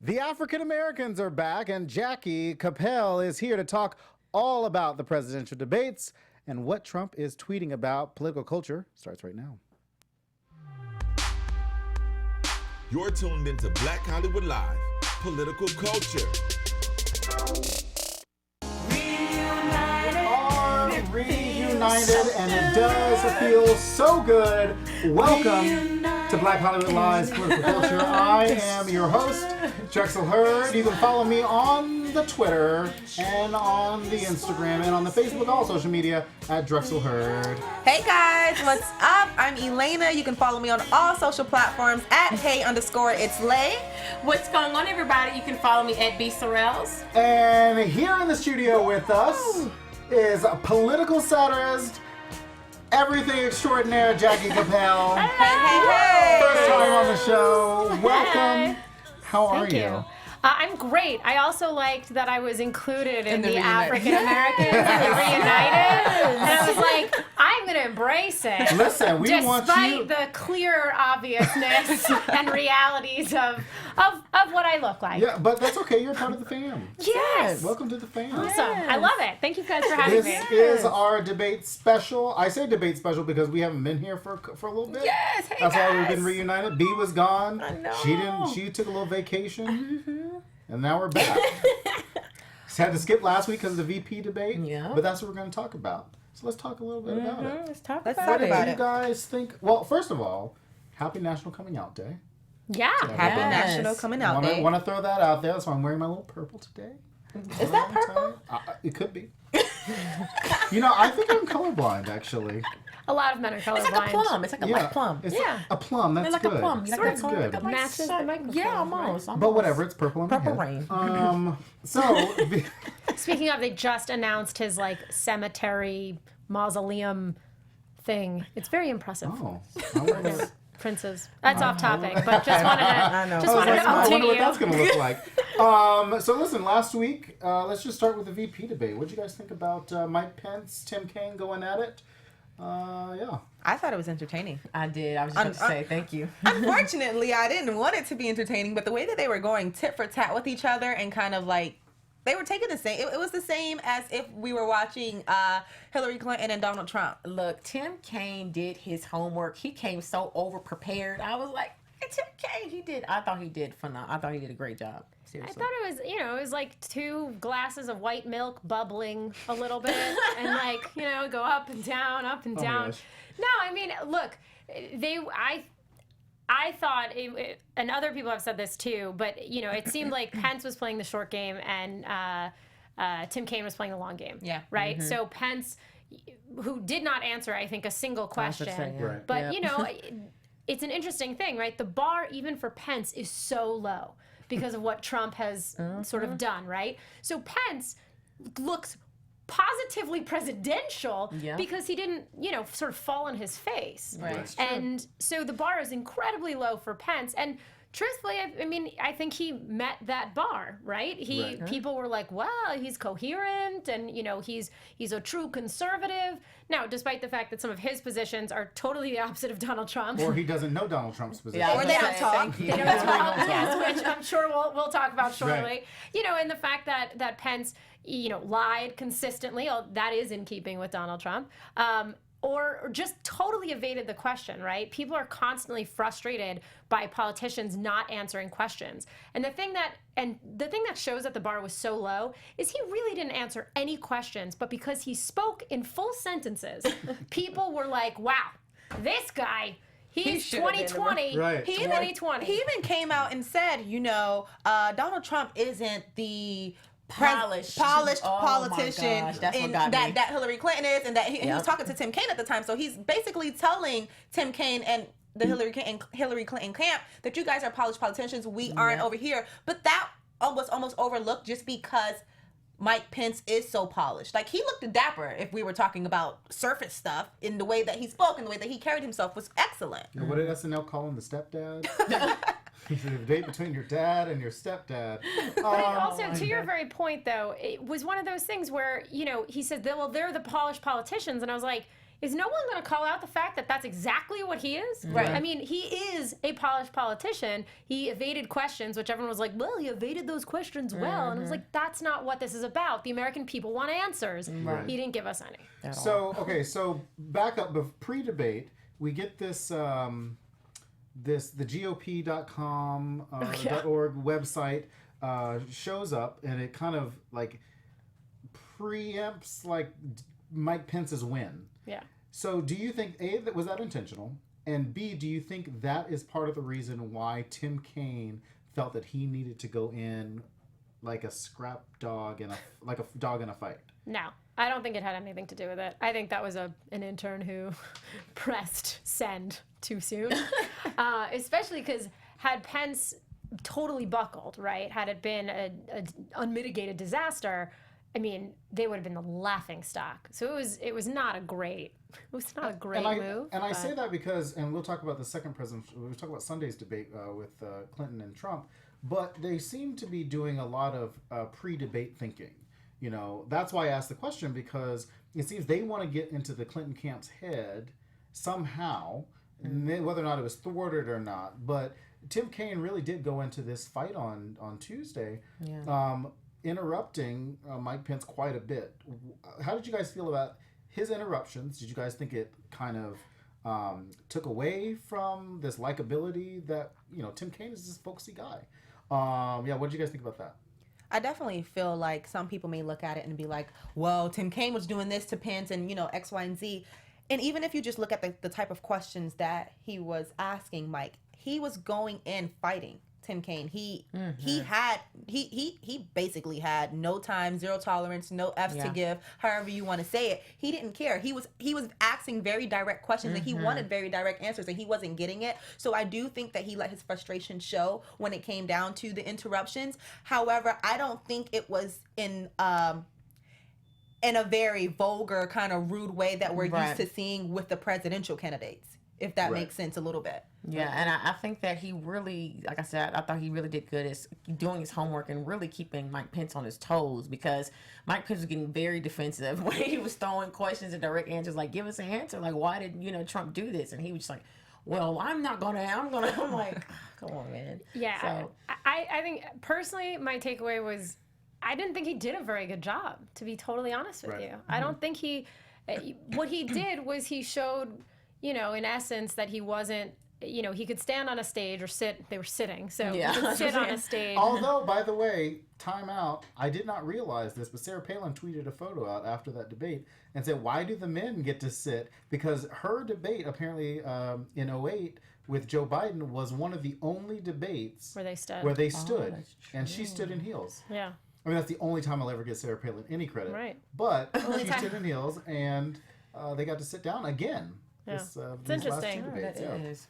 The African Americans are back, and Jackie Koppell is here to talk all about the presidential debates and what Trump is tweeting about. Political Culture starts right now. You're tuned into Black Hollywood Live, Political Culture. Reunited, and it does feel so good. Welcome to Black Hollywood Live's Political Culture. I am your host, Drexel Hurd. You can follow me on the Twitter and on the Instagram and on the Facebook, all social media at Drexel Hurd. Hey guys, what's up? I'm Elena. You can follow me on all social platforms at hey_it's_lay. What's going on, everybody? You can follow me at B Sorrells. And here in the studio with us is a political satirist, everything extraordinaire, Jackie Koppell. Hey. First time on the show. Welcome. How are Thank you. I'm great. I also liked that I was included in the African Americans and the Reunited. And I was like, I'm going to embrace it. Listen, we want you. Despite the clear obviousness and realities of what I look like. Yeah, but that's okay. You're part of the fam. Yes. Welcome to the fam. Awesome. I love it. Thank you guys for having me. This is our debate special. I say debate special because we haven't been here for a little bit. Yes, hey That's guys. why we've been reunited. B was gone. I know. She took a little vacation. And now we're back. Just had to skip last week because of the VP debate. Yeah. But that's what we're going to talk about. So let's talk a little bit about it. Let's talk What about do it. you guys think? Well, first of all, happy National Coming Out Day. Yeah. Happy National Coming Out Day. Want to throw that out there. That's why I'm wearing my little purple today. Is that purple? It could be. I think I'm colorblind, actually. A lot of men are colorblind. It's like a plum. It's like a light plum. It's Yeah. a plum. That's It's like good. a plum. That's Like a good. color, Matches the microphone. Yeah, almost. But whatever, it's purple on my Purple head. rain. Speaking of, they just announced his cemetery mausoleum thing. It's very impressive. Oh, I wonder, Princes. That's off topic, but just wanted to I know. just wanted to I update wonder what you. that's going to look like. So listen, last week, let's just start with the VP debate. What did you guys think about Mike Pence, Tim Kaine going at it? Yeah. I thought it was entertaining. I did. I was just going to say thank you. Unfortunately, I didn't want it to be entertaining, but the way that they were going tit for tat with each other and kind of like they were taking the same. It was the same as if we were watching Hillary Clinton and Donald Trump. Look, Tim Kaine did his homework. He came so over-prepared. I was like, hey, Tim Kaine, I thought he did phenomenal. I thought he did a great job. I Seriously. thought it was like 2 glasses of white milk bubbling a little bit and go up and down, up and Oh my down. gosh. No, I mean, look, I thought, and other people have said this too, but it seemed like Pence was playing the short game and Tim Kaine was playing the long game. Yeah. Right? So Pence, who did not answer, I think, a single question. Right. But, it's an interesting thing, right? The bar, even for Pence, is so low because of what Trump has sort of done, right? So Pence looks positively presidential because he didn't, sort of fall on his face. Right. That's And so the bar is incredibly low for Pence. And truthfully, I think he met that bar, right? People were like, well, he's coherent and, he's a true conservative. Now, despite the fact that some of his positions are totally the opposite of Donald Trump. Or he doesn't know Donald Trump's position. Yeah, Or they don't talk. They don't talk, yes, which I'm sure we'll talk about shortly. Right. And the fact that Pence, lied consistently, that is in keeping with Donald Trump. Or just totally evaded the question, right? People are constantly frustrated by politicians not answering questions. And the thing that shows that the bar was so low is he really didn't answer any questions, but because he spoke in full sentences, people were like, wow, this guy, he's 2020. Right. He 2020. even came out and said, Donald Trump isn't the polished Oh my politician gosh, that's what in got me. that Hillary Clinton is, and that he was Yep. talking to Tim Kaine at the time. So he's basically telling Tim Kaine and the Hillary Clinton camp that you guys are polished politicians. We aren't over here. But that was almost overlooked just because Mike Pence is so polished. Like, he looked dapper if we were talking about surface stuff, in the way that he spoke and the way that he carried himself was excellent. And what did SNL call him, the stepdad? It's a debate between your dad and your stepdad. Also, to your very point, though, it was one of those things where, he said, well, they're the polished politicians. And I was like, is no one going to call out the fact that that's exactly what he is? Right. I mean, he is a polished politician. He evaded questions, which everyone was like, well, he evaded those questions well. And I was like, that's not what this is about. The American people want answers. Right. He didn't give us any. So, okay, so back up, pre-debate, we get this, the GOP.com, .org website shows up, and it kind of, like, preempts, like, Mike Pence's win. Yeah. So do you think, A, that was that intentional? And B, do you think that is part of the reason why Tim Kaine felt that he needed to go in like a scrap dog like a dog in a fight? No, I don't think it had anything to do with it. I think that was an intern who pressed send too soon, especially because had Pence totally buckled, right? Had it been an unmitigated disaster, I mean, they would have been the laughing stock. So it was not a great move. And I say that because, and we'll talk about the second president. We'll talk about Sunday's debate with Clinton and Trump. But they seem to be doing a lot of pre-debate thinking. You know, that's why I asked the question, because it seems they want to get into the Clinton camp's head somehow, whether or not it was thwarted or not. But Tim Kaine really did go into this fight on Tuesday. Yeah. Interrupting Mike Pence quite a bit. How did you guys feel about his interruptions? Did you guys think it kind of took away from this likability that, you know, Tim Kaine is this folksy guy? What did you guys think about that? I definitely feel like some people may look at it and be like, well, Tim Kaine was doing this to Pence and, you know, X, Y, and Z. And even if you just look at the type of questions that he was asking Mike, he was going in fighting Tim Kaine. He basically had no time, zero tolerance, no F's to give, however you want to say it. He didn't care. He was asking very direct questions and he wanted very direct answers and he wasn't getting it. So I do think that he let his frustration show when it came down to the interruptions. However, I don't think it was in a very vulgar kind of rude way that we're used to seeing with the presidential candidates, if that makes sense a little bit. Yeah, and I think that he really, like I said, I thought he really did good at doing his homework and really keeping Mike Pence on his toes, because Mike Pence was getting very defensive when he was throwing questions and direct answers, like, give us an answer, like, why did, you know, Trump do this? And he was just like, well, I'm like, come on, man. Yeah, so, I think, personally, my takeaway was, I didn't think he did a very good job, to be totally honest with you. I don't think what he did was he showed, you know, in essence, that he wasn't, you know, he could stand on a stage or sit. They were sitting, so he could sit on a stage. Although, by the way, time out, I did not realize this, but Sarah Palin tweeted a photo out after that debate and said, why do the men get to sit? Because her debate, apparently, in 2008 with Joe Biden was one of the only debates where they stood. And she stood in heels. Yeah. I mean, that's the only time I'll ever give Sarah Palin any credit. Right. But she stood in heels, and they got to sit down again. Yeah. It's interesting. Debates, that is.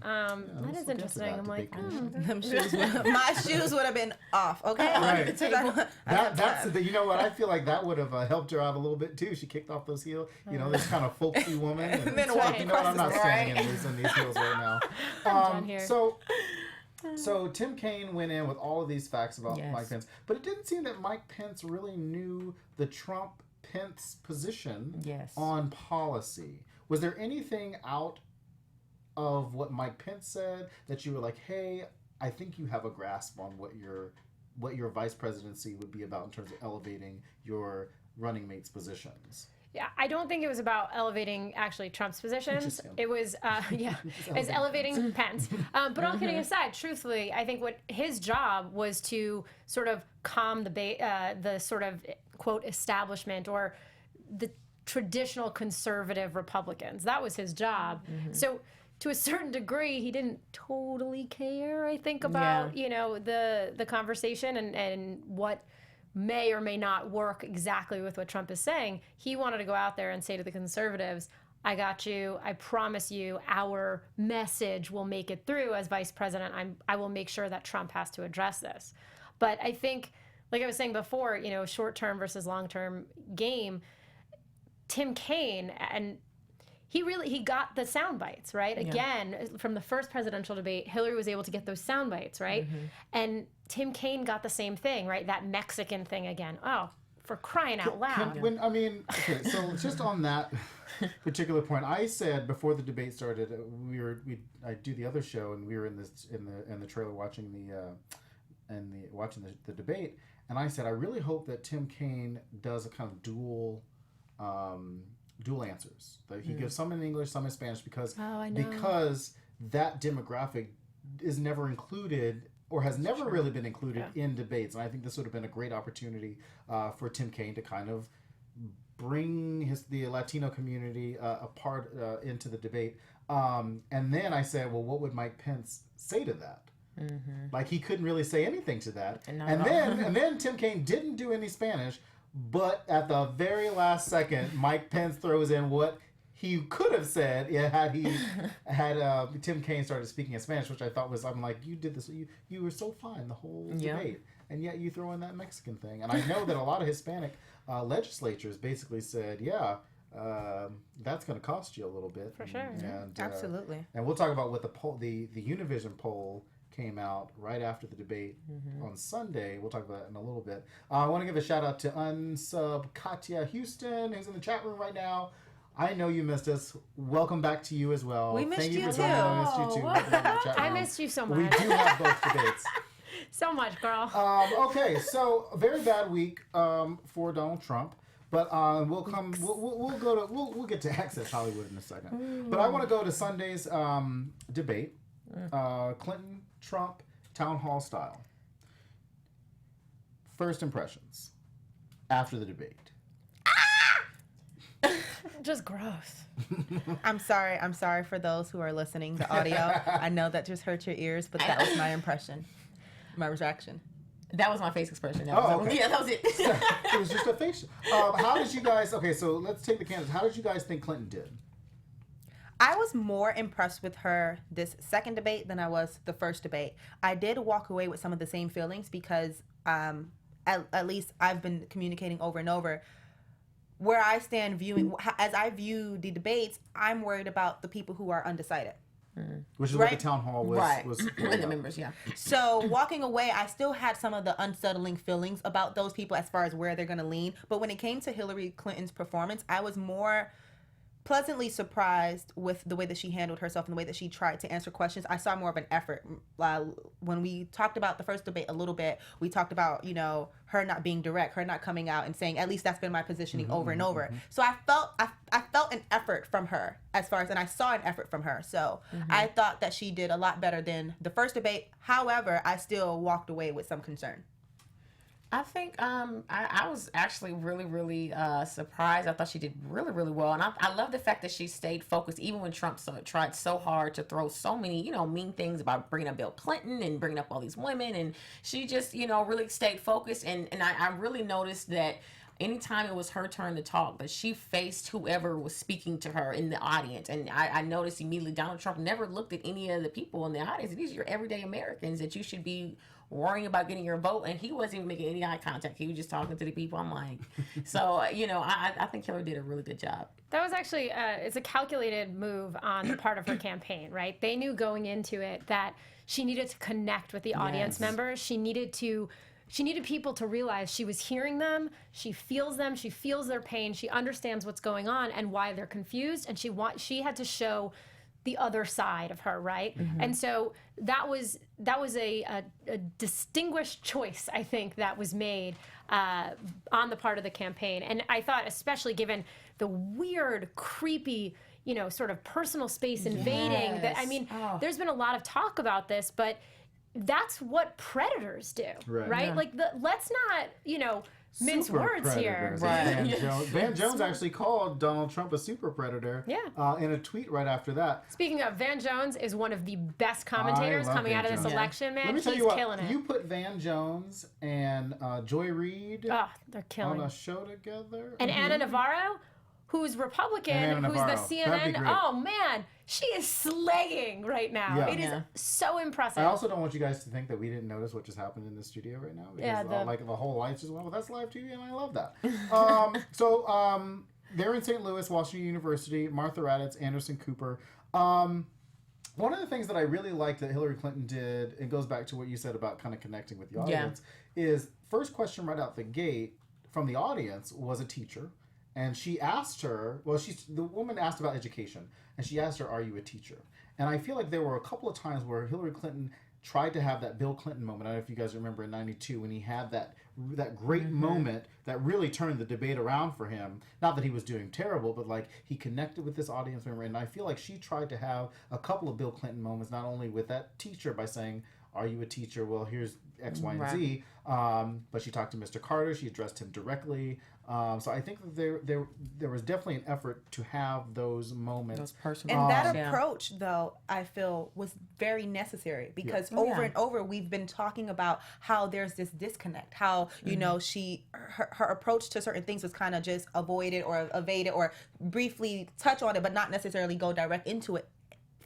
That is interesting. I'm like, My shoes would have been off, okay? Right. You know what? I feel like that would have helped her out a little bit too. She kicked off those heels. You know, this kind of folksy woman. And then walked you know what? I'm not across standing in these heels right now. here. So Tim Kaine went in with all of these facts about Mike Pence, but it didn't seem that Mike Pence really knew the Trump-Pence position on policy. Was there anything out of what Mike Pence said that you were like, hey, I think you have a grasp on what your vice presidency would be about in terms of elevating your running mates' positions? Yeah, I don't think it was about elevating actually Trump's positions. It was, it's elevating Pence. But all kidding aside, truthfully, I think what his job was to sort of calm the sort of, quote, establishment or the traditional conservative Republicans. That was his job. So to a certain degree, he didn't totally care, I think, about, you know, the conversation and what may or may not work exactly with what Trump is saying. He wanted to go out there and say to the conservatives, I got you. I promise you our message will make it through as vice president. I will make sure that Trump has to address this. But I think, like I was saying before, you know, short-term versus long-term game, Tim Kaine, and he got the sound bites, right? Again, from the first presidential debate, Hillary was able to get those sound bites, right? And Tim Kaine got the same thing, right? That Mexican thing again. Oh, For crying out loud. Okay, so just on that particular point, I said before the debate started, I do the other show, and we were in the trailer watching the debate, and I said I really hope that Tim Kaine does a kind of dual answers. That he gives some in English, some in Spanish, because that demographic is never included, or has never really been included in debates. And I think this would have been a great opportunity for Tim Kaine to kind of bring the Latino community apart into the debate. And then I said, well, what would Mike Pence say to that? Mm-hmm. Like, he couldn't really say anything to that. And then Tim Kaine didn't do any Spanish, but at the very last second, Mike Pence throws in what he could have said had Tim Kaine started speaking in Spanish, which I thought was, I'm like, you did this, you were so fine the whole debate, and yet you throw in that Mexican thing. And I know that a lot of Hispanic legislatures basically said, that's going to cost you a little bit. For sure. And, absolutely. And we'll talk about what the Univision poll came out right after the debate on Sunday. We'll talk about it in a little bit. I want to give a shout out to Unsub Katya Houston, who's in the chat room right now. I know you missed us. Welcome back to you as well. We missed you for too. joining. I missed you too. I missed you so much. We do have both debates. So much, girl. Okay, so a very bad week for Donald Trump, but we'll get to Access Hollywood in a second. But I want to go to Sunday's debate, Clinton Trump town hall style. First impressions after the debate. Just gross. I'm sorry for those who are listening to audio. I know that just hurt your ears, but that was my impression, my reaction. That was my face expression. Okay. Yeah, that was it. It was just a face. How did you guys? Okay, so let's take the candidates. How did you guys think Clinton did? I was more impressed with her this second debate than I was the first debate. I did walk away with some of the same feelings because at least I've been communicating over and over. Where I stand as I view the debates, I'm worried about the people who are undecided. Which is what the town hall was and the members, yeah. So walking away, I still had some of the unsettling feelings about those people as far as where they're going to lean. But when it came to Hillary Clinton's performance, I was more pleasantly surprised with the way that she handled herself and the way that she tried to answer questions. I saw more of an effort. When we talked about the first debate a little bit, we talked about, her not being direct, her not coming out and saying, at least that's been my positioning over and over. So I felt an effort from her and I saw an effort from her. So I thought that she did a lot better than the first debate. However, I still walked away with some concern. I think I was actually really, really surprised. I thought she did really, really well. And I love the fact that she stayed focused, even when Trump tried so hard to throw so many, mean things about bringing up Bill Clinton and bringing up all these women. And she just, really stayed focused. And I really noticed that anytime it was her turn to talk, that she faced whoever was speaking to her in the audience. And I noticed immediately Donald Trump never looked at any of the people in the audience. These are your everyday Americans that you should be worrying about getting your vote, and he wasn't even making any eye contact. He was just talking to the people. I'm like, so, I think Hillary did a really good job. That was actually, it's a calculated move on the part of her campaign, right? They knew going into it that she needed to connect with the audience members. She needed people to realize she was hearing them, she feels their pain, she understands what's going on and why they're confused, and she had to show the other side of her, right? And so that was a distinguished choice, I think, that was made on the part of the campaign. And I thought, especially given the weird, creepy, sort of personal space invading, there's been a lot of talk about this, but that's what predators do, right? Yeah. Like, let's not, mince super words predator, here. Right. Van Jones actually called Donald Trump a super predator in a tweet right after that. Speaking of, Van Jones is one of the best commentators coming out of this election, man. Let me tell He's you what, killing it. you put Van Jones and Joy Reid they're killing on a show together. And Anna Navarro, who's Republican, who's the CNN. Oh, man. She is slaying right now. Yeah. It is so impressive. I also don't want you guys to think that we didn't notice what just happened in the studio right now. Because the whole lights just went, well, that's live TV, and I love that. So they're in St. Louis, Washington University, Martha Raddatz, Anderson Cooper. One of the things that I really liked that Hillary Clinton did, it goes back to what you said about kind of connecting with the audience, is first question right out the gate, from the audience was a teacher, and she asked her. Well, the woman asked about education, and she asked her, "Are you a teacher?" And I feel like there were a couple of times where Hillary Clinton tried to have that Bill Clinton moment. I don't know if you guys remember in '92 when he had that great moment that really turned the debate around for him. Not that he was doing terrible, but like he connected with this audience member. And I feel like she tried to have a couple of Bill Clinton moments, not only with that teacher by saying, "Are you a teacher? Well, here's X, Y, and Z." But she talked to Mr. Carter. She addressed him directly. So I think that there was definitely an effort to have those moments. Those personal. And that approach, though, I feel was very necessary because over and over we've been talking about how there's this disconnect. How you know her approach to certain things was kind of just avoided or evaded or briefly touch on it, but not necessarily go direct into it.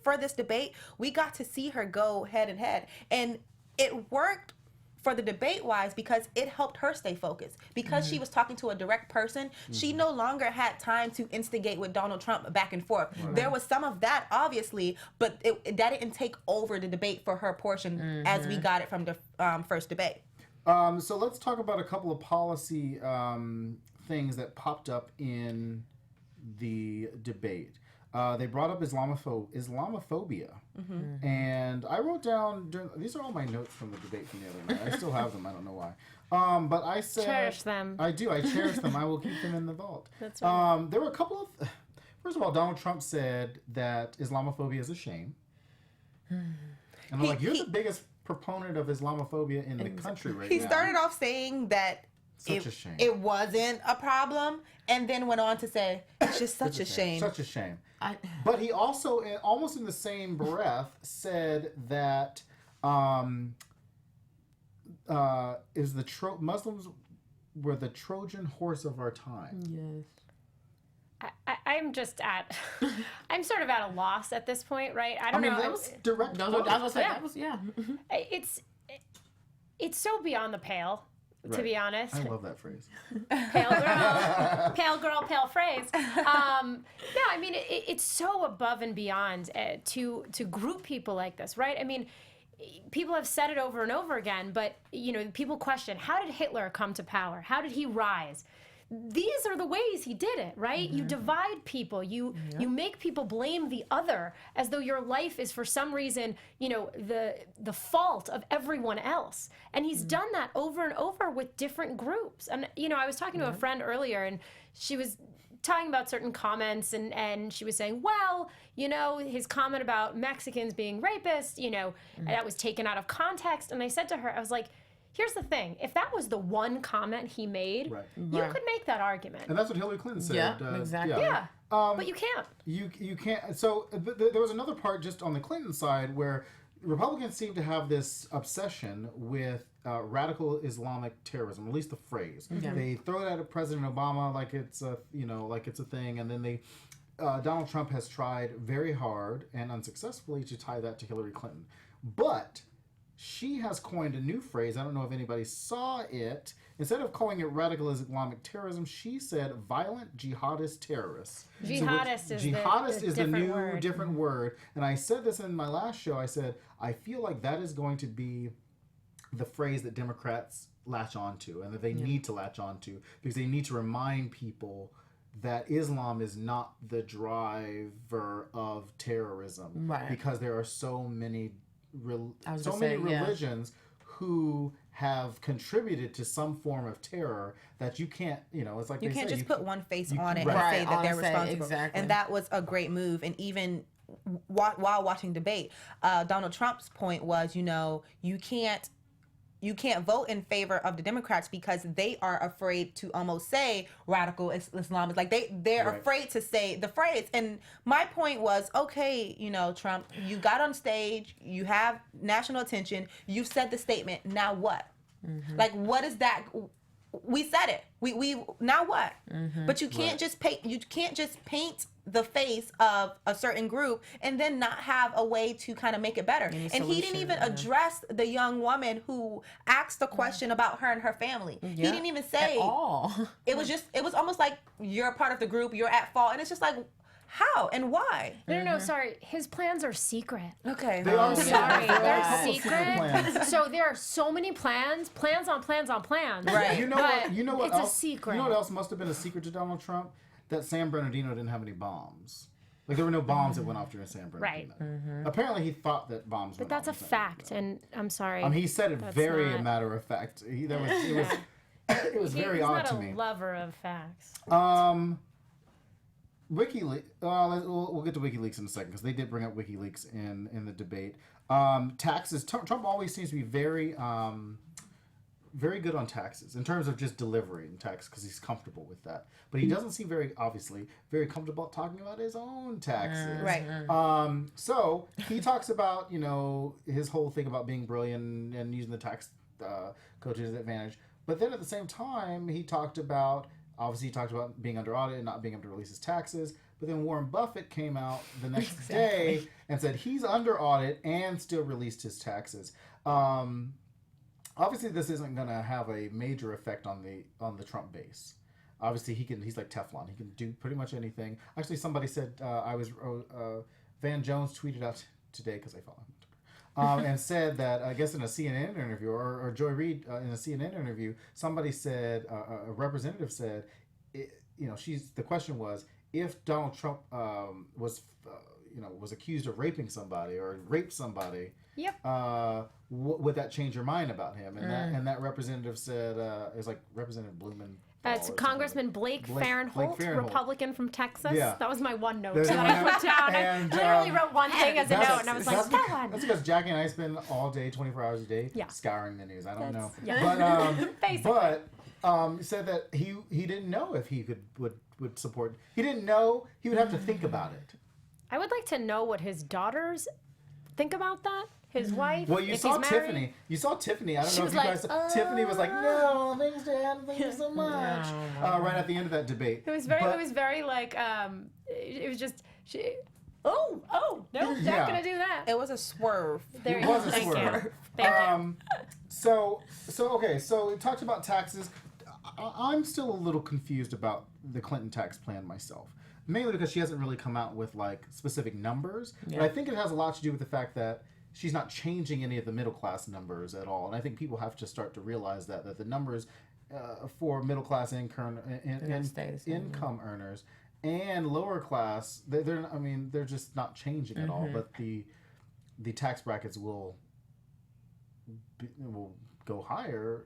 For this debate, we got to see her go head and head, and it worked for the debate wise because it helped her stay focused. Because she was talking to a direct person, she no longer had time to instigate with Donald Trump back and forth. There was some of that, obviously, but that didn't take over the debate for her portion as we got it from the first debate. So let's talk about a couple of policy things that popped up in the debate. They brought up Islamophobia. And I wrote down, these are all my notes from the debate from the other night. I still have them. I don't know why. But I said... Cherish them. I do. I cherish them. I will keep them in the vault. That's right. There were a couple of... First of all, Donald Trump said that Islamophobia is a shame. And I'm like, you're the biggest proponent of Islamophobia in the country right now. He started off saying that Such a shame. It wasn't a problem, and then went on to say, it's just such a shame. Such a shame. But he also, almost in the same breath, said that Muslims were the Trojan horse of our time. Yes. I'm just I'm sort of at a loss at this point, right? I don't know. That was direct. It's so beyond the pale, to be honest. I love that phrase. Pale girl, pale phrase. No, I mean it's so above and beyond to group people like this, right? I mean, people have said it over and over again, but people question, how did Hitler come to power? How did he rise? These are the ways he did it, right? You divide people. You make people blame the other as though your life is for some reason, the fault of everyone else. And he's done that over and over with different groups. And I was talking to a friend earlier, and she was talking about certain comments, and she was saying, well, his comment about Mexicans being rapists, that was taken out of context. And I said to her, I was like, here's the thing. If that was the one comment he made, you could make that argument. And that's what Hillary Clinton said. Yeah, exactly. Yeah, but you can't. You can't. So there was another part just on the Clinton side where Republicans seem to have this obsession with radical Islamic terrorism, at least the phrase. They throw it at President Obama like it's a thing, and then Donald Trump has tried very hard and unsuccessfully to tie that to Hillary Clinton. But she has coined a new phrase. I don't know if anybody saw it. Instead of calling it radical Islamic terrorism, she said violent jihadist terrorists. Jihadist is the new word. different word. And I said this in my last show. I said, I feel like that is going to be the phrase that Democrats latch onto and that they need to latch onto because they need to remind people that Islam is not the driver of terrorism. Right. Because there are so many religions who have contributed to some form of terror that you can't, it's like you can't just put one face on it and right. say that they're responsible. Exactly. And that was a great move. And even while watching debate, Donald Trump's point was, you can't vote in favor of the Democrats because they are afraid to almost say radical Islam. Like they're right. afraid to say the phrase. And my point was, okay, Trump, you got on stage, you have national attention, you've said the statement, now what? Like, what is that? We said it. We now what? But you can't just paint the face of a certain group and then not have a way to kind of make it better. And he didn't even address the young woman who asked the question about her and her family. He didn't even say at all. It was almost like you're a part of the group, you're at fault. And it's just like, How and why? No, sorry. His plans are secret. Okay. They are Sorry, There are a they're couple of secret. plans. So there are so many plans on plans on plans. Right. You know But what? You know what it's a else? secret. You know what else must have been a secret to Donald Trump? That San Bernardino didn't have any bombs. Like there were no bombs that went off during San Bernardino. Right. Apparently, he thought that bombs. But went that's a off in San fact, and I'm sorry. He said it That's very not- matter of fact. It was very He's odd not to a me. lover of facts. WikiLeaks. We'll get to WikiLeaks in a second because they did bring up WikiLeaks in the debate. Taxes. Trump always seems to be very very good on taxes in terms of just delivering tax because he's comfortable with that. But he doesn't seem very comfortable talking about his own taxes. Right. So he talks about his whole thing about being brilliant and using the tax code to his advantage. But then at the same time, he talked about being under audit and not being able to release his taxes. But then Warren Buffett came out the next day and said he's under audit and still released his taxes. Obviously, this isn't going to have a major effect on the Trump base. Obviously, he's like Teflon. He can do pretty much anything. Actually, somebody said Van Jones tweeted out today because I follow him. And said that I guess in a CNN interview or Joy Reid in a CNN interview, somebody said a representative said, the question was if Donald Trump was accused of raping somebody or raped somebody. Yep. Would that change your mind about him? And that representative said, it was like Representative Blumenthal. It's Congressman Blake Farenthold, Republican from Texas. Yeah. That was my one note There's that one I note. put down. And, I literally wrote one thing as a note, and I was like, that one. That's because Jackie and I spend all day, 24 hours a day, Yeah. scouring the news. I don't know. Yeah. But he said that he didn't know if he would support. He didn't know. He would have to think about it. I would like to know what his daughters think about that. His wife. Well, you if saw he's married. Tiffany. You saw Tiffany. I don't She know was if you like, guys. Tiffany was like, "No, thanks, Dad. Thank you so much." Right at the end of that debate. It was very like it was just no, not gonna do that. It was a swerve. There It you go. was a Thank swerve. you. Thank you. So it talks about taxes. I'm still a little confused about the Clinton tax plan myself. Mainly because she hasn't really come out with like specific numbers. Yeah. But I think it has a lot to do with the fact that she's not changing any of the middle class numbers at all. And I think people have to start to realize that the numbers for middle class income earners and lower class, they're just not changing at all. But the tax brackets will go higher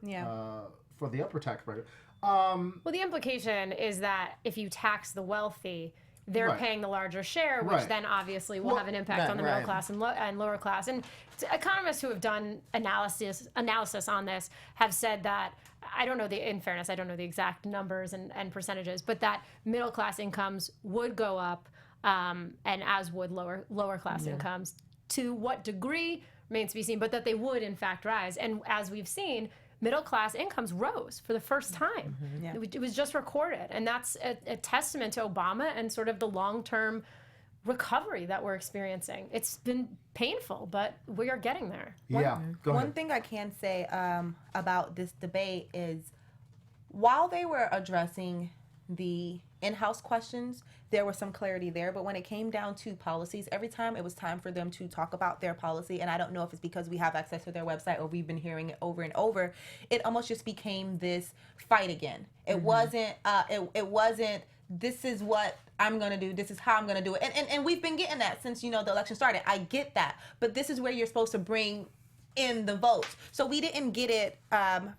for the upper tax bracket. Well, the implication is that if you tax the wealthy, they're Right. paying the larger share, which Right. then obviously will have an impact Right, on the middle right. class and lower class. And economists who have done analysis on this have said that, in fairness, I don't know the exact numbers and percentages, but that middle class incomes would go up, and as would lower class incomes. To what degree remains to be seen, but that they would in fact rise. And as we've seen, middle class incomes rose for the first time. Yeah. It was just recorded, and that's a testament to Obama and sort of the long-term recovery that we're experiencing. It's been painful, but we are getting there. Go One ahead. thing I can say about this debate is while they were addressing the in-house questions, there was some clarity there. But when it came down to policies, every time it was time for them to talk about their policy, and I don't know if it's because we have access to their website or we've been hearing it over and over, it almost just became this fight again. It wasn't. It wasn't. This is what I'm gonna do. This is how I'm gonna do it. And we've been getting that since the election started. I get that, but this is where you're supposed to bring in the votes. So we didn't get it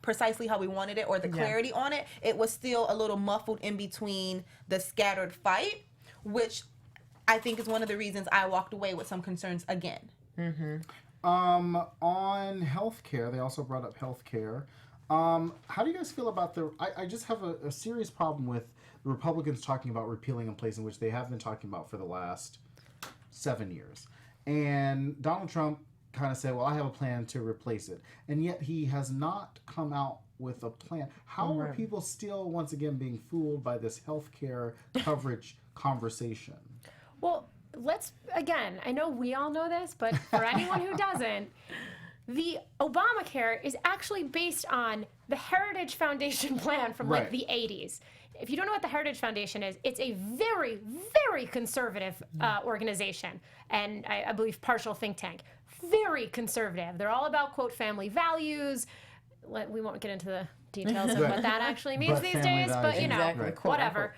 precisely how we wanted it or the clarity on it. It was still a little muffled in between the scattered fight, which I think is one of the reasons I walked away with some concerns again. On healthcare, they also brought up healthcare. How do you guys feel about I just have a serious problem with the Republicans talking about repealing a place in which they have been talking about for the last 7 years. And Donald Trump kind of said, well, I have a plan to replace it. And yet he has not come out with a plan. How are people still, once again, being fooled by this healthcare coverage conversation? Well, I know we all know this, but for anyone who doesn't, the Obamacare is actually based on the Heritage Foundation plan from like Right. the 80s. If you don't know what the Heritage Foundation is, it's a very, very conservative organization, and I believe partial think tank. Very conservative. They're all about, quote, family values. We won't get into the details of what that actually means But these family days, but values, you know, exactly. Quote, whatever.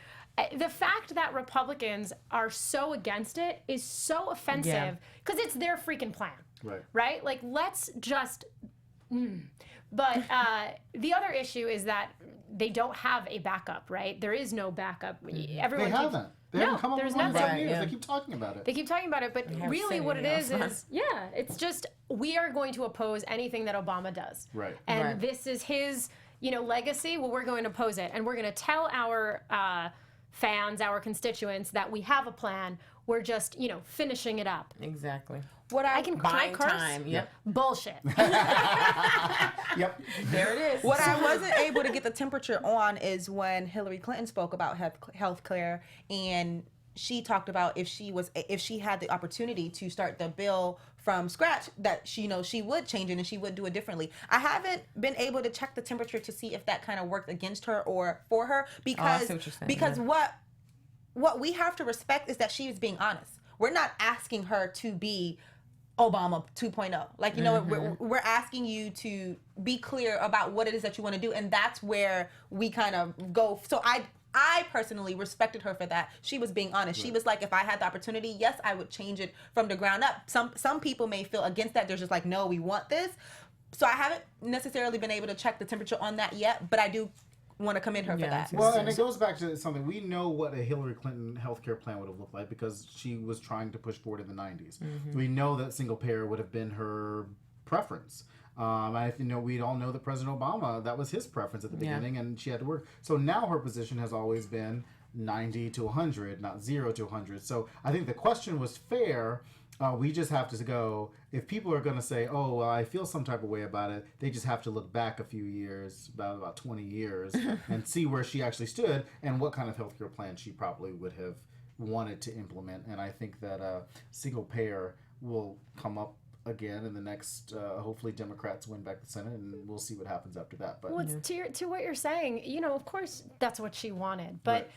The fact that Republicans are so against it is so offensive because it's their freaking plan. Right? Like, let's just. But the other issue is that they don't have a backup, right? There is no backup. Everyone They keeps- haven't. They haven't come up there's with one in nothing. 5 years. Yeah. They keep talking about it. They keep talking about it, but haven't really said what it anything is, it's just we are going to oppose anything that Obama does. Right. And Right. this is his, legacy. Well, we're going to oppose it. And we're going to tell our fans, our constituents, that we have a plan. We're just, finishing it up. Exactly. What I can Buying curse? time. Yep. Bullshit. Yep. There it is. What I wasn't able to get the temperature on is when Hillary Clinton spoke about health care, and she talked about if she had the opportunity to start the bill from scratch, that she would change it and she would do it differently. I haven't been able to check the temperature to see if that kind of worked against her or for her, because see what you're saying, what we have to respect is that she is being honest. We're not asking her to be Obama 2.0. Like, we're asking you to be clear about what it is that you want to do, and that's where we kind of go. So I personally respected her for that. She was being honest. She was like, if I had the opportunity, yes, I would change it from the ground up. Some people may feel against that. They're just like, no, we want this. So I haven't necessarily been able to check the temperature on that yet, but I do want to commend her for that. Well, and it goes back to something. We know what a Hillary Clinton healthcare plan would have looked like because she was trying to push forward in the 90s. We know that single payer would have been her preference. We all know that President Obama, that was his preference at the beginning, and she had to work. So now her position has always been 90 to 100, not 0 to 100. So I think the question was fair. We just have to go, if people are going to say, oh, well, I feel some type of way about it, they just have to look back a few years, about 20 years, and see where she actually stood and what kind of healthcare plan she probably would have wanted to implement. And I think that single payer will come up again in the next, hopefully Democrats win back the Senate, and we'll see what happens after that. But Well, to what you're saying, of course that's what she wanted. But,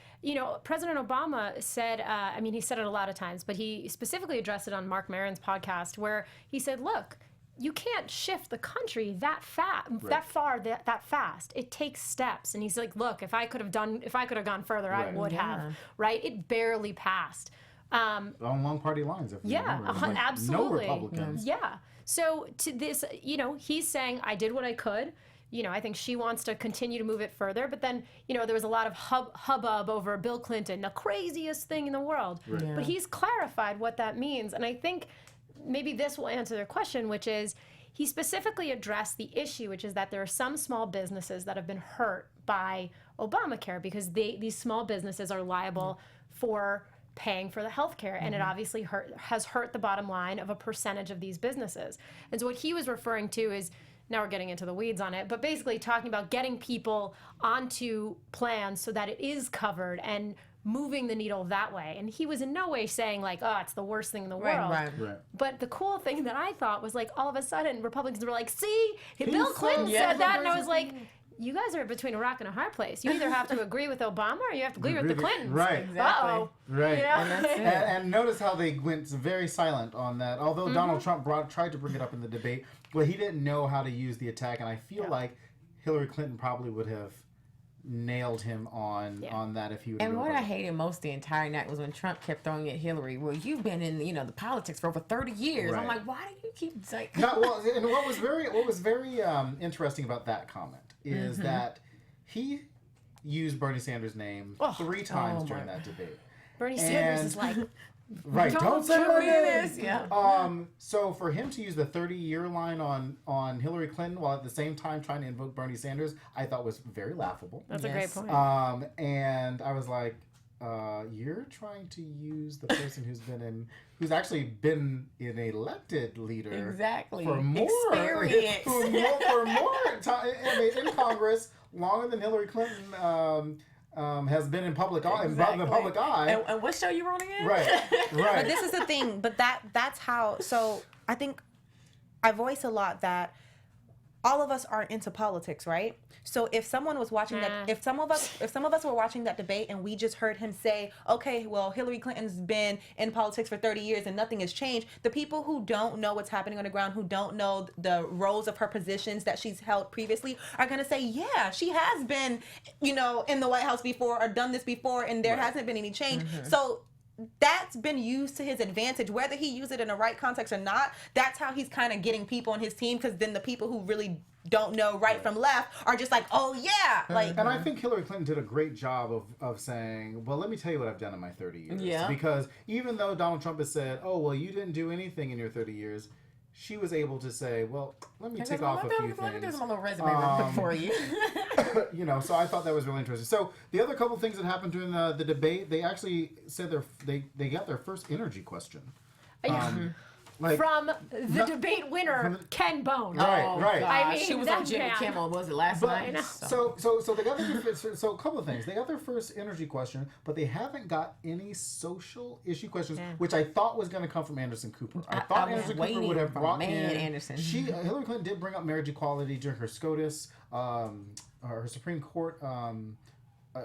President Obama said, he said it a lot of times, but he specifically addressed it on Mark Maron's podcast where he said, look, you can't shift the country that fast. It takes steps. And he's like, look, if I could have gone further, I would have, right? It barely passed. on long party lines, if you remember. It was like absolutely. No Republicans. Yeah. So to this, he's saying, I did what I could. I think she wants to continue to move it further. But then, there was a lot of hubbub over Bill Clinton, the craziest thing in the world. Right. Yeah. But he's clarified what that means. And I think maybe this will answer their question, which is he specifically addressed the issue, which is that there are some small businesses that have been hurt by Obamacare because these small businesses are liable for paying for the health care, and it obviously has hurt the bottom line of a percentage of these businesses. And so what he was referring to is, now we're getting into the weeds on it, but basically talking about getting people onto plans so that it is covered and moving the needle that way. And he was in no way saying like, oh, it's the worst thing in the world. Right. But the cool thing that I thought was like, all of a sudden Republicans were like, see, Bill said- Clinton Yeah. said that, and I was like, you guys are between a rock and a hard place. You either have to agree with Obama or you have to agree with the Clintons. Right. Exactly. Uh-oh. Right. You know? And that's it. And notice how they went very silent on that. Although Donald Trump tried to bring it up in the debate, well, he didn't know how to use the attack, and I feel like Hillary Clinton probably would have nailed him on that if he would. And what I hated most the entire night was when Trump kept throwing at Hillary. Well, you've been in the politics for over 30 years. Right. I'm like, why do you keep like? No, well, and what was very interesting about that comment is that he used Bernie Sanders' name 3 times during that debate. Bernie Sanders is like, Right, don't say do my name. this. Yeah. So for him to use the 30-year line on Hillary Clinton while at the same time trying to invoke Bernie Sanders, I thought was very laughable. that's a great point. And I was like, you're trying to use the person who's actually been an elected leader Exactly. for more Experience. for more time in Congress longer than Hillary Clinton has been in public eye. In the public eye. And what show you on again? Right. But this is the thing. But that's how. So I think I voice a lot that all of us aren't into politics, right? So if someone was watching that, if some of us were watching that debate and we just heard him say, okay, well, Hillary Clinton's been in politics for 30 years and nothing has changed, the people who don't know what's happening on the ground, who don't know the roles of her positions that she's held previously, are going to say, yeah, she has been, in the White House before or done this before, and there hasn't been any change. So that's been used to his advantage, whether he used it in the right context or not. That's how he's kind of getting people on his team, because then the people who really don't know right from left are just like, oh yeah, like. And I think Hillary Clinton did a great job of saying, well, let me tell you what I've done in my 30 years. Yeah. Because even though Donald Trump has said, oh, well, you didn't do anything in your 30 years, she was able to say, well, let me tick off a few things. There's my little resume for you. So I thought that was really interesting. So the other couple things that happened during the debate, they actually said they got their first energy question. From the debate winner, Ken Bone. Right. I mean, she was on Jimmy Kimmel. Was it last night? So they got so a couple of things. They got their first energy question, but they haven't got any social issue questions, which I thought was going to come from Anderson Cooper. I thought Anderson Cooper would have brought in Anderson. Hillary Clinton did bring up marriage equality during her SCOTUS, her Supreme Court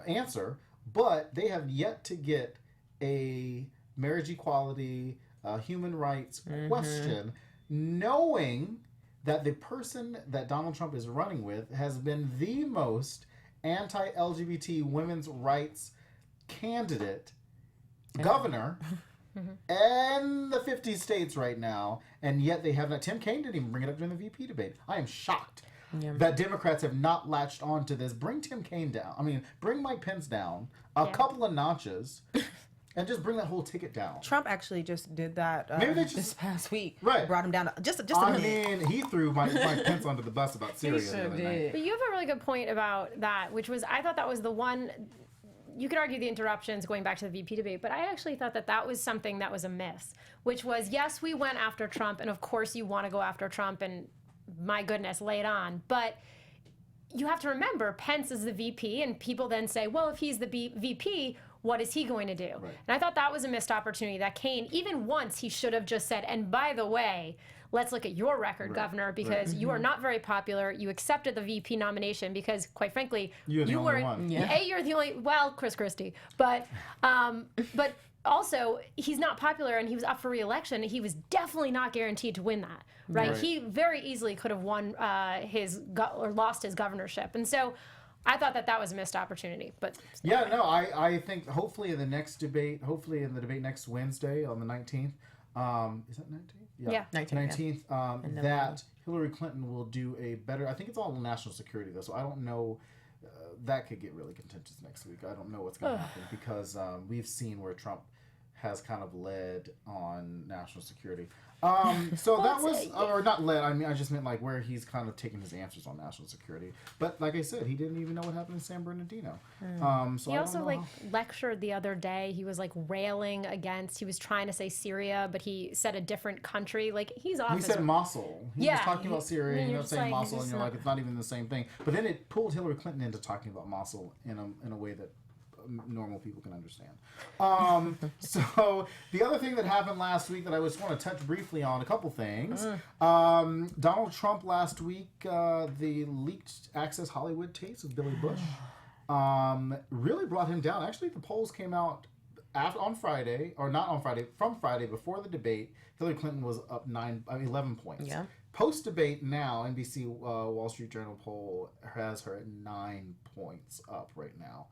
answer, but they have yet to get a marriage equality, human rights question, knowing that the person that Donald Trump is running with has been the most anti-LGBT women's rights candidate, governor, and the 50 states right now, and yet they have not. Tim Kaine didn't even bring it up during the VP debate. I am shocked that Democrats have not latched on to this. Bring Tim Kaine down. I mean, bring Mike Pence down a couple of notches. And just bring that whole ticket down. Trump actually just did that Maybe they this past week. Right. Brought him down just a I minute. mean, he threw Mike Pence onto the bus about Syria the other night. But you have a really good point about that, which was, I thought that was the one, you could argue the interruptions going back to the VP debate, but I actually thought that was something that was a miss, which was, yes, we went after Trump, and of course you want to go after Trump, and my goodness, lay it on. But you have to remember, Pence is the VP, and people then say, well, if he's the VP, what is he going to do? Right. And I thought that was a missed opportunity, that Kaine, even once, he should have just said, and by the way, let's look at your record, Governor, because you are not very popular. You accepted the VP nomination because, quite frankly, you're the only one. You're the only, well, Chris Christie. But also, he's not popular, and he was up for re-election. He was definitely not guaranteed to win that, right? He very easily could have won or lost his governorship. And so I thought that was a missed opportunity, but I think hopefully in the next debate, in the debate next Wednesday on the 19th, is that 19th? Yeah. 19th. That Hillary Clinton will do a better. I think it's all national security though, so I don't know. That could get really contentious next week. I don't know what's going to happen because we've seen where Trump has kind of led on national security. So that was, or not led, I mean, I just meant like where he's kind of taking his answers on national security. But like I said, he didn't even know what happened in San Bernardino. So he also lectured the other day. He was railing against, he was trying to say Syria, but he said a different country. He's off. He said Mosul. He was talking about Syria and you're saying Mosul and you're like, it's not even the same thing. But then it pulled Hillary Clinton into talking about Mosul in a way that normal people can understand. So the other thing that happened last week that I just want to touch briefly on, a couple things. Donald Trump last week, the leaked Access Hollywood tapes of Billy Bush really brought him down. Actually, the polls came out on Friday, or not on Friday, from Friday before the debate. Hillary Clinton was up 11 points. Yeah. Post-debate now, NBC Wall Street Journal poll has her at 9 points up right now.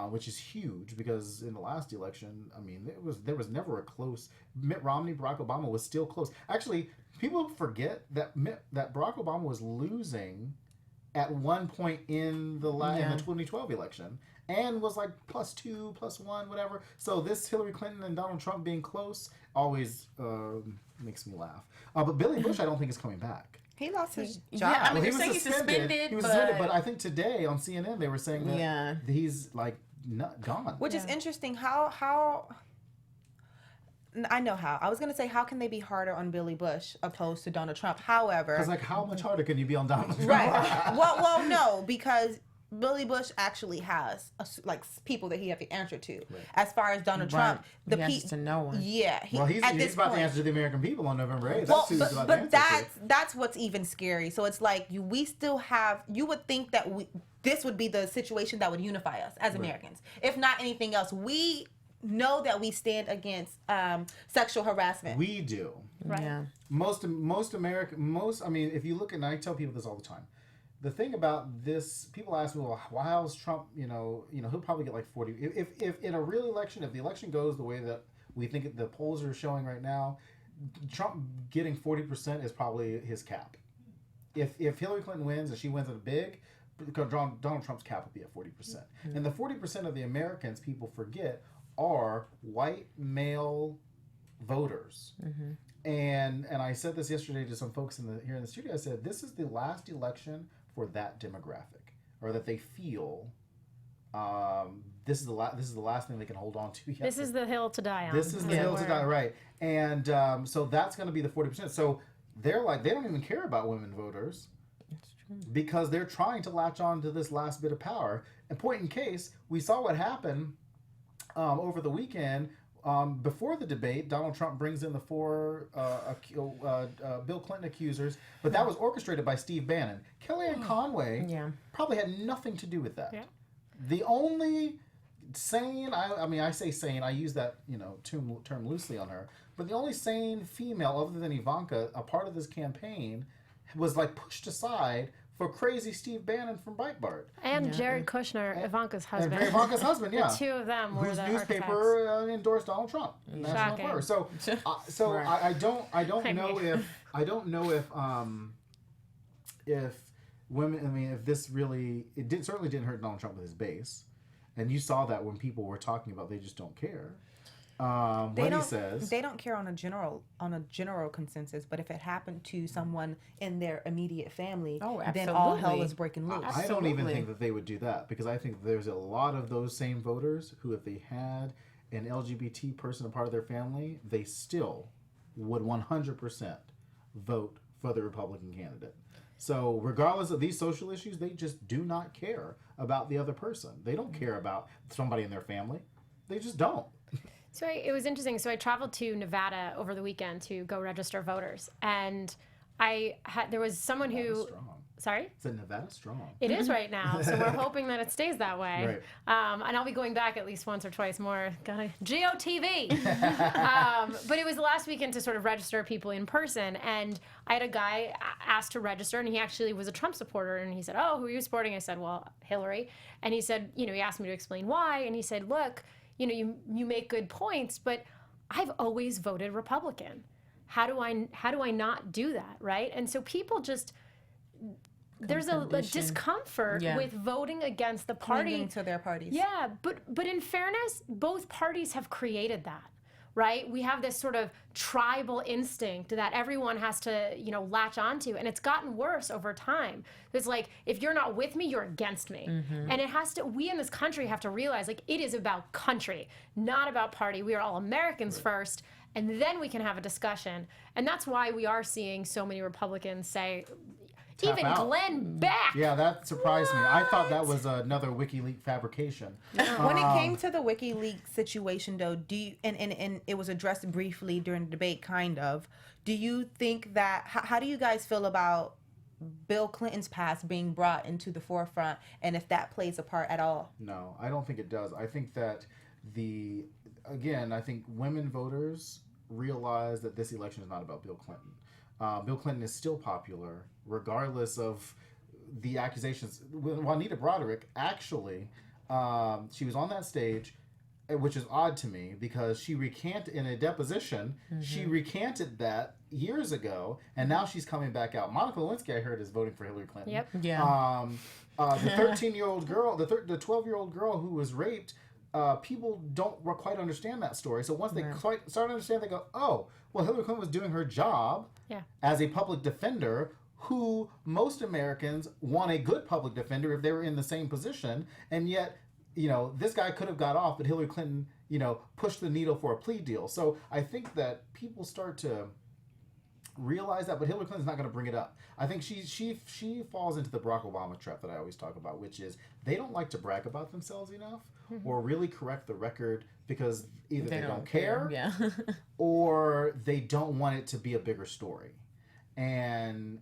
Which is huge because in the last election, I mean, there was never a close. Mitt Romney, Barack Obama was still close. Actually, people forget that Barack Obama was losing at one point in the 2012 election and was like +2, +1, whatever. So this Hillary Clinton and Donald Trump being close always makes me laugh. But Billy Bush, I don't think is coming back. He lost his job. Yeah, I mean, he was suspended. He was suspended, but I think today on CNN they were saying that he's gone. Which is interesting. How? I know how. I was going to say, how can they be harder on Billy Bush opposed to Donald Trump? However, because how much harder can you be on Donald Trump? Right. well, no, because Billy Bush actually has people that he have to answer to. As far as Donald Trump, the people to no one. Yeah, he's about to answer to the American people on November 8th. Well, That's who he's about to but answer to. that's what's even scary. So it's like we still have. You would think that this would be the situation that would unify us as Americans, if not anything else. We know that we stand against sexual harassment. We do. Right. Yeah. Most I mean, if you look at, and I tell people this all the time. The thing about this, people ask me, well, how's Trump, he'll probably get like 40. If in a real election, if the election goes the way that we think the polls are showing right now, Trump getting 40% is probably his cap. If Hillary Clinton wins and she wins it big, because Donald Trump's cap will be at 40%. Mm-hmm. And the 40% of the Americans, people forget, are white male voters. Mm-hmm. And I said this yesterday to some folks here in the studio. I said, this is the last election for that demographic, or that they feel this is the last thing they can hold on to yet. This is the hill to die on. This is the hill to die, right? And so that's going to be the 40%. So they're like, they don't even care about women voters because they're trying to latch on to this last bit of power. And point in case, we saw what happened over the weekend. Before the debate, Donald Trump brings in the 4 Bill Clinton accusers, but that was orchestrated by Steve Bannon. Kellyanne Conway probably had nothing to do with that. Yeah. The only sane, I say sane, I use that term loosely on her, but the only sane female other than Ivanka, a part of this campaign, was like pushed aside for crazy Steve Bannon from Breitbart. And Jared Kushner, Ivanka's husband. And Ivanka's husband, yeah. The two of them were whose the newspaper endorsed Donald Trump. Shocking. So right. I don't know if women. I mean, if this really, certainly didn't hurt Donald Trump with his base, and you saw that when people were talking about they just don't care. He says they don't care on a general consensus, but if it happened to someone in their immediate family, then all hell is breaking loose. I don't even think that they would do that, because I think there's a lot of those same voters who, if they had an LGBT person a part of their family, they still would 100% vote for the Republican candidate. So regardless of these social issues, they just do not care about the other person. They don't care about somebody in their family. They just don't. So it was interesting. So I traveled to Nevada over the weekend to go register voters, and there was someone Nevada's who. Strong. Sorry? It's Nevada's strong. It is right now, so we're hoping that it stays that way. Right. And I'll be going back at least once or twice more. GOTV. But it was the last weekend to sort of register people in person, and I had a guy asked to register, and he actually was a Trump supporter, and he said, "Oh, who are you supporting?" I said, "Well, Hillary." And he said, he asked me to explain why, and he said, "Look, you make good points, but I've always voted Republican. How do I not do that, right?" And so people just there's a discomfort with voting against the party. Clinging to their parties. Yeah, but in fairness, both parties have created that, right? We have this sort of tribal instinct that everyone has to, latch onto, and it's gotten worse over time. It's like, if you're not with me, you're against me. Mm-hmm. And we in this country have to realize, like, it is about country, not about party. We are all Americans first, and then we can have a discussion. And that's why we are seeing so many Republicans say, even out. Glenn Beck. Yeah, that surprised me. I thought that was another WikiLeaks fabrication. When it came to the WikiLeaks situation, though, and it was addressed briefly during the debate, kind of. Do you think that? How do you guys feel about Bill Clinton's past being brought into the forefront, and if that plays a part at all? No, I don't think it does. I think that I think women voters realize that this election is not about Bill Clinton. Bill Clinton is still popular, regardless of the accusations. Juanita Broderick, actually, she was on that stage, which is odd to me, because she recanted in a deposition, she recanted that years ago, and now she's coming back out. Monica Lewinsky, I heard, is voting for Hillary Clinton. Yep. Yeah. The 13-year-old girl, the 12-year-old girl who was raped, people don't quite understand that story. So once they start to understand, they go, oh, well, Hillary Clinton was doing her job as a public defender, who most Americans want a good public defender if they were in the same position. And yet, this guy could have got off, but Hillary Clinton, pushed the needle for a plea deal. So I think that people start to realize that, but Hillary Clinton's not going to bring it up. I think she falls into the Barack Obama trap that I always talk about, which is they don't like to brag about themselves enough or really correct the record because either they don't care or they don't want it to be a bigger story. And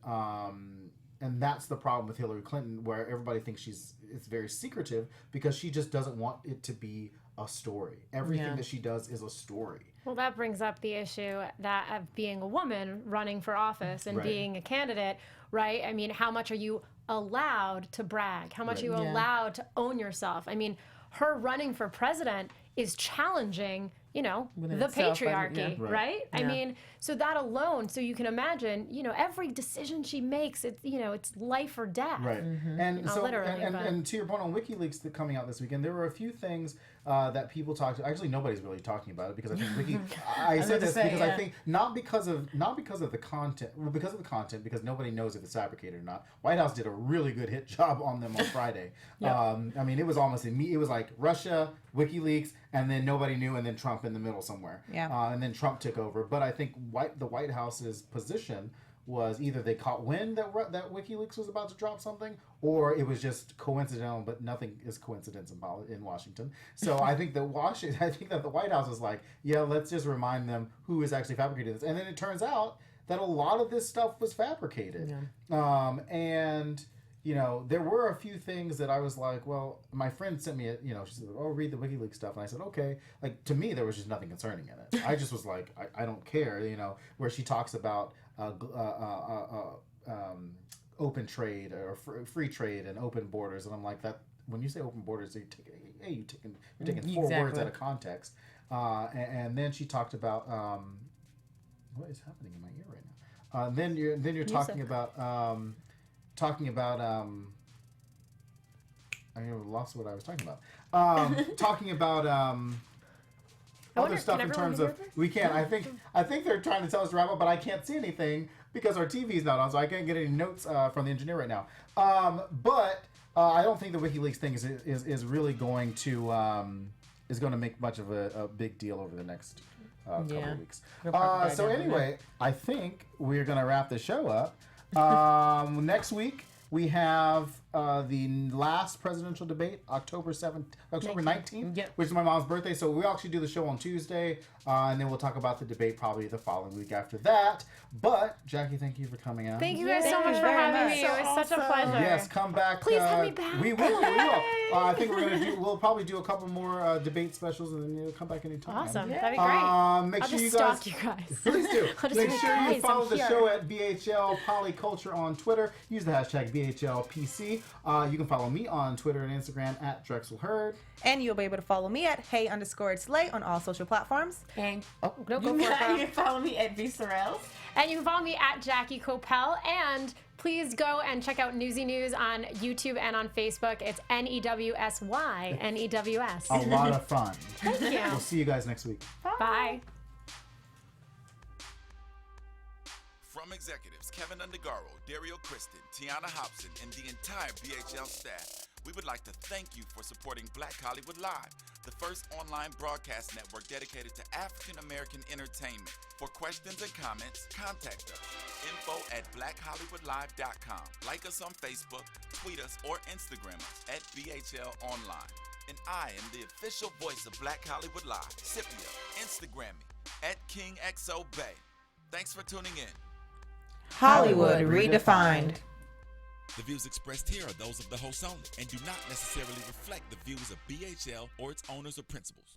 that's the problem with Hillary Clinton, where everybody thinks it's very secretive because she just doesn't want it to be a story. Everything that she does is a story. Well, that brings up the issue that of being a woman running for office and being a candidate, right? I mean, how much are you allowed to brag? How much are you allowed to own yourself? I mean, her running for president is challenging, the patriarchy, right? I mean, so that alone, so you can imagine, every decision she makes, it's life or death. Right. And so, and to your point on WikiLeaks coming out this weekend, there were a few things that people talked to. Actually, nobody's really talking about it because I think I said this because I think not because of the content, well, because of the content, because nobody knows if it's fabricated or not. White House did a really good hit job on them on Friday. I mean, it was almost immediate. It was like Russia, WikiLeaks, and then nobody knew, and then Trump in the middle somewhere. And then Trump took over. But I think the White House's position was either they caught wind that WikiLeaks was about to drop something, or it was just coincidental. But nothing is coincidence in Washington. So I think that the White House was like, yeah, let's just remind them who is actually fabricating this. And then it turns out that a lot of this stuff was fabricated. And there were a few things that I was like, well, my friend sent me she said, oh, read the WikiLeaks stuff. And I said, okay. Like, to me, there was just nothing concerning in it. I just was like, I don't care, where she talks about open trade or free trade and open borders. And I'm like, that when you say open borders, you're taking four words out of context. And then she talked about, what is happening in my ear right now? Then you're talking about, I lost what I was talking about. Talking about other stuff in terms of we can't. I think they're trying to tell us to wrap up, but I can't see anything because our TV's not on, so I can't get any notes from the engineer right now. But I don't think the WikiLeaks thing is really going to make much of a big deal over the next couple of weeks. So anyway, I think we're gonna wrap the show up. Next week we have the last presidential debate, October 19th, which is my mom's birthday. So we'll actually do the show on Tuesday, and then we'll talk about the debate probably the following week after that. But Jackie, thank you for coming out. Thank you guys so much for having me. It was such a pleasure. Yes, come back. Please have me back. We will. I think we'll probably do a couple more debate specials, and then come back anytime. Awesome. That'd be great. Make I'll sure just you guys stalk you guys. Please do. Make sure you follow the here. show at BHL Polyculture on Twitter. Use the hashtag BHLPC. You can follow me on Twitter and Instagram at DrexelHurd. And you'll be able to follow me at Hey_Slay on all social platforms. And You can follow me at VSorrells. And you can follow me at Jackie Koppell. And please go and check out Newsy News on YouTube and on Facebook. It's NEWSY, NEWS. A lot of fun. Thank you. We'll see you guys next week. Bye. From executives Keven Undergaro, Dario Kristen, Tiana Hobson, and the entire BHL staff, we would like to thank you for supporting Black Hollywood Live, the first online broadcast network dedicated to African-American entertainment. For questions and comments, contact us. info@blackhollywoodlive.com. Like us on Facebook, tweet us, or Instagram us at BHL Online. And I am the official voice of Black Hollywood Live, Scipio. Instagram me at KingXOBay. Thanks for tuning in. Hollywood Redefined. The views expressed here are those of the hosts only and do not necessarily reflect the views of BHL or its owners or principals.